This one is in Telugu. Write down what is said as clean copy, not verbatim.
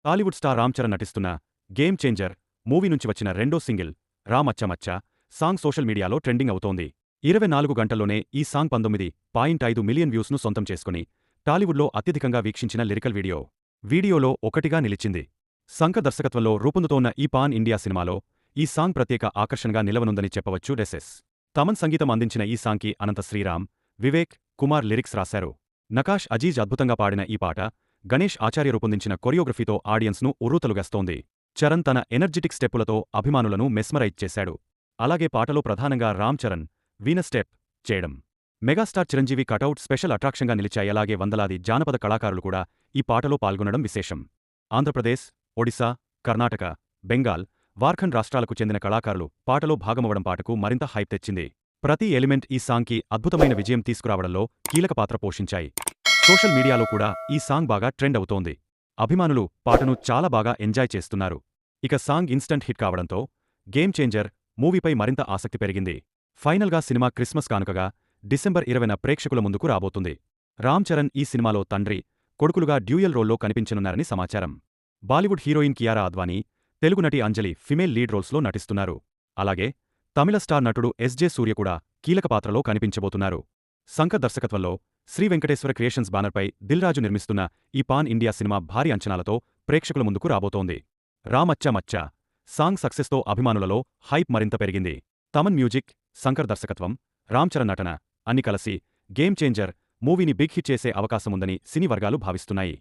టాలీవుడ్ స్టార్ రామ్ చరణ్ నటిస్తున్న గేమ్ చేంజర్ మూవీ నుంచి వచ్చిన రెండో సింగిల్ రా మచ్చ మచ్చ సాంగ్ సోషల్ మీడియాలో ట్రెండింగ్ అవుతోంది. 24 గంటల్లోనే ఈ సాంగ్ 19.5 మిలియన్ వ్యూస్ను సొంతం చేసుకుని టాలీవుడ్లో అత్యధికంగా వీక్షించిన లిరికల్ వీడియోలో ఒకటిగా నిలిచింది. శంకర్ దర్శకత్వంలో రూపొందుతోన్న ఈ పాన్ ఇండియా సినిమాలో ఈ సాంగ్ ప్రత్యేక ఆకర్షణగా నిలవనుందని చెప్పవచ్చు. తమన్ సంగీతం అందించిన ఈ సాంగ్కి అనంత శ్రీరామ్, వివేక్ కుమార్ లిరిక్స్ రాశారు. నకాష్ అజీజ్ అద్భుతంగా పాడిన ఈ పాట గణేష్ ఆచార్య రూపొందించిన కొరియోగ్రఫీతో ఆడియన్స్ను ఉర్రూతలుగస్తోంది. చరణ్ తన ఎనర్జిటిక్ స్టెప్పులతో అభిమానులను మెస్మరైజ్ చేశాడు. అలాగే పాటలో ప్రధానంగా రామ్ చరణ్ వీణ స్టెప్ చేయడం మెగాస్టార్ చిరంజీవి కటౌట్ స్పెషల్ అట్రాక్షన్గా నిలిచాయి. అలాగే వందలాది జానపద కళాకారులు కూడా ఈ పాటలో పాల్గొనడం విశేషం. ఆంధ్రప్రదేశ్, ఒడిశా, కర్ణాటక, బెంగాల్, వార్ఖండ్ రాష్ట్రాలకు చెందిన కళాకారులు పాటలో భాగమవ్వడం పాటకు మరింత హైప్ తెచ్చింది. ప్రతి ఎలిమెంట్ ఈ సాంగ్కి అద్భుతమైన విజయం తీసుకురావడంలో కీలక పాత్ర పోషించాయి. సోషల్ మీడియాలో కూడా ఈ సాంగ్ బాగా ట్రెండ్ అవుతోంది. అభిమానులు పాటను చాలా బాగా ఎంజాయ్ చేస్తున్నారు. ఇక సాంగ్ ఇన్స్టంట్ హిట్ కావడంతో గేమ్ చేంజర్ మూవీపై మరింత ఆసక్తి పెరిగింది. ఫైనల్గా సినిమా క్రిస్మస్ కానుకగా డిసెంబర్ 20న ప్రేక్షకుల ముందుకు రాబోతుంది. రామ్ చరణ్ ఈ సినిమాలో తండ్రి, కొడుకులుగా డ్యూయల్ రోల్లో కనిపించనున్నారని సమాచారం. బాలీవుడ్ హీరోయిన్ కియారా అద్వానీ, తెలుగు నటి అంజలి ఫిమేల్ లీడ్ రోల్స్లో నటిస్తున్నారు. అలాగే తమిళ స్టార్ నటుడు ఎస్జే సూర్య కూడా కీలక పాత్రలో కనిపించబోతున్నారు. శంకర్ దర్శకత్వంలో శ్రీ వెంకటేశ్వర క్రియేషన్స్ బ్యానర్పై దిల్ రాజు నిర్మిస్తున్న ఈ పాన్ ఇండియా సినిమా భారీ అంచనాలతో ప్రేక్షకుల ముందుకు రాబోతోంది. రా మచ్చ మచ్చ సాంగ్ సక్సెస్తో అభిమానులలో హైప్ మరింత పెరిగింది. తమన్ మ్యూజిక్, శంకర్ దర్శకత్వం, రామ్ చరణ్ నటన అన్ని కలిసి గేమ్ చేంజర్ మూవీని బిగ్ హిట్ చేసే అవకాశముందని సినీ వర్గాలు భావిస్తున్నాయి.